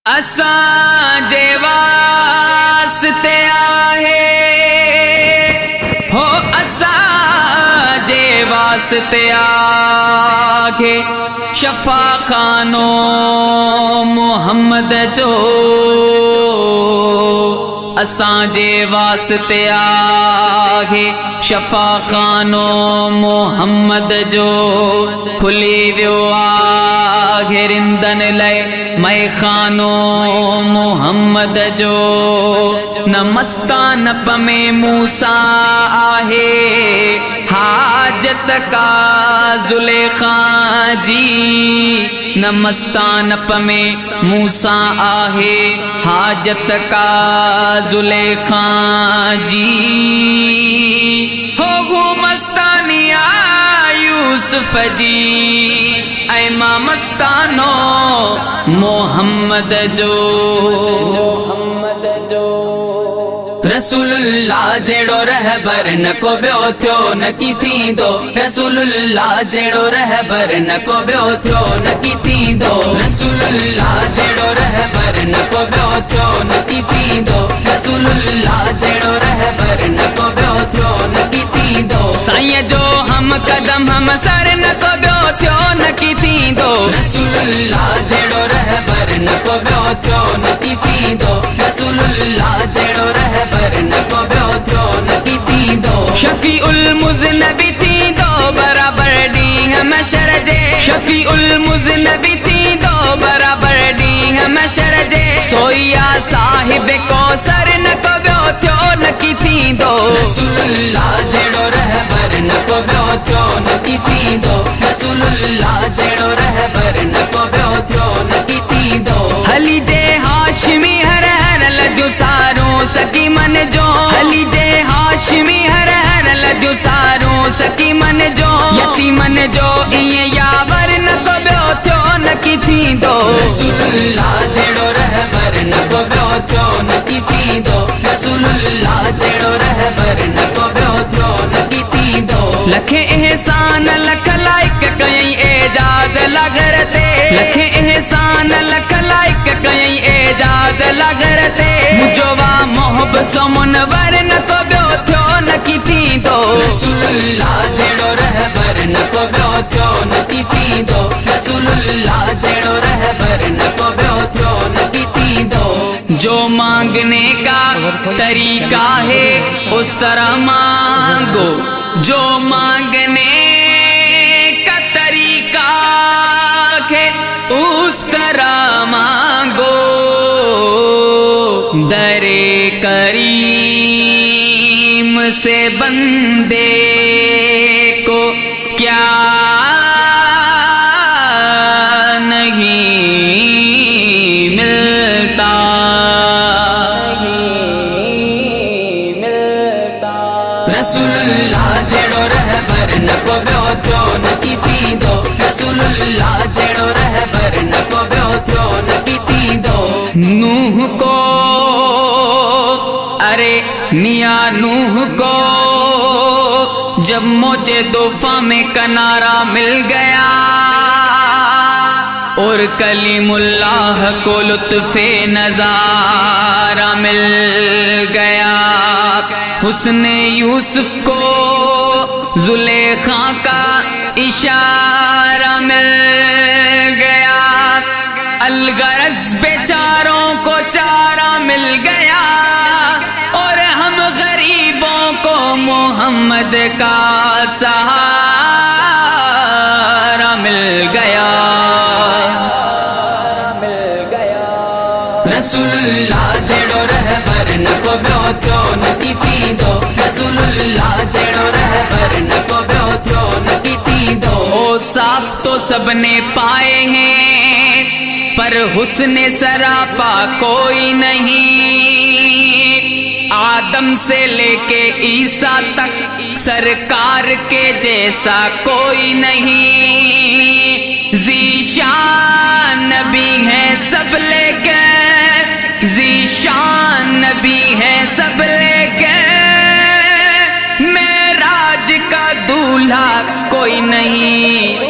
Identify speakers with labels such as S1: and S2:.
S1: اساں دے واسطے آہے ہو اساں دے واسطے آگے شفا خانو محمد جو اساں دے واسطے آگے شفا خانو محمد جو کھلی ویو آگے رندن لئے میں خانو محمد جو نمستان پمے موسیٰ آہے حاجت کا زلیخا جی نمستان پمے موسیٰ آہے حاجت کا زلیخا جی ہوگو مستانیا یوسف جی اے ماں مستانو محمد جو رسول اللہ جیڑو رہبر نکو بیو تھو نکی تھی دو رسول اللہ جیڑو رہبر نکو بیو تھو نکی تھی دو رسول اللہ جیڑو رہبر نکو بیو تھو نکی تھی دو رسول اللہ جیڑو رہبر نکو بیو تھو نکی تھی دو سائیں جو ہم قدم ہم سر نکو بیو تھو نکی تھی دو رسول اللہ جیڑو رہبر نکو بیو تھو نکی تھی دو رسول اللہ جیڑو رہبر نکو بیو تھو نکی تھی دو شفیع المذنبی تھی دو برابر ڈی ہم شرجے شفیع المذنبی تھی دو برابر ڈی ہم شرجے سویا صاحب کو سر نکو بیو تھو نکی تھی دو رسول اللہ جیڑو رہبر نکو بیو تھو نکی تھی دو رسول اللہ جیڑو رہبر نکو بیو تھو نکی تھی دو حلی جے ہاشمی ہر ہر لجو ساروں سکی من جو حلی جے ہاشمی ہر ہر لجو ساروں سکی من جو یتیمن جو ایے یاور نکو بیو تھو نکی تھی دو رسول اللہ جیڑو رہبر نکو بیو تھو نکی تھی دو رسول اللہ جیڑو رہبر نکو بیو تھو نکی تھی دو لکھے احسان لکھ لائک کہیں اعجاز لگرتے لکھے احسان لکھ لائک کہیں اعجاز لگرتے مجھوا محب سو منور نکو بیو تھو نکی تھی دو رسول اللہ جیڑو رہبر نکو بیو تھو نکی تھی دو رسول اللہ جیڑو رہبر نکو بیو تھو نکی تھی دو جو مانگنے کا طریقہ ہے اس طرح مانگو جو مانگنے کا طریقہ ہے اس طرح مانگو در کریم سے بندے کو کیا نہیں ملتا رسول اللہ جیڑو رہبر نکو بیو تھو نکی تھی دو رسول اللہ جیڑو رہبر نکو بیو تھو نکی تھی دو نوح کو ارے نیا نوح کو جب مجھے طوفاں میں کنارہ مل گیا اور کلیم اللہ کو لطف نظارہ مل گیا حسن یوسف کو زلیخا کا اشارہ مل گیا الغرض بیچاروں کو چارہ مل گیا اور ہم غریبوں کو محمد کا سہارا مل گیا رسول اللہ جیڑو رہبر نکو بیو تھو نکی تھی دو رسول اللہ جیڑو رہبر نکو بیو تھو نکی تھی دو صاف تو سب نے پائے ہیں پر حسن سراپا کوئی نہیں آدم سے لے کے عیسیٰ تک سرکار کے جیسا کوئی نہیں ذیشان نبی ہے سب لے کے ذیشان نبی ہے سب لے کے معراج کا دولہا کوئی نہیں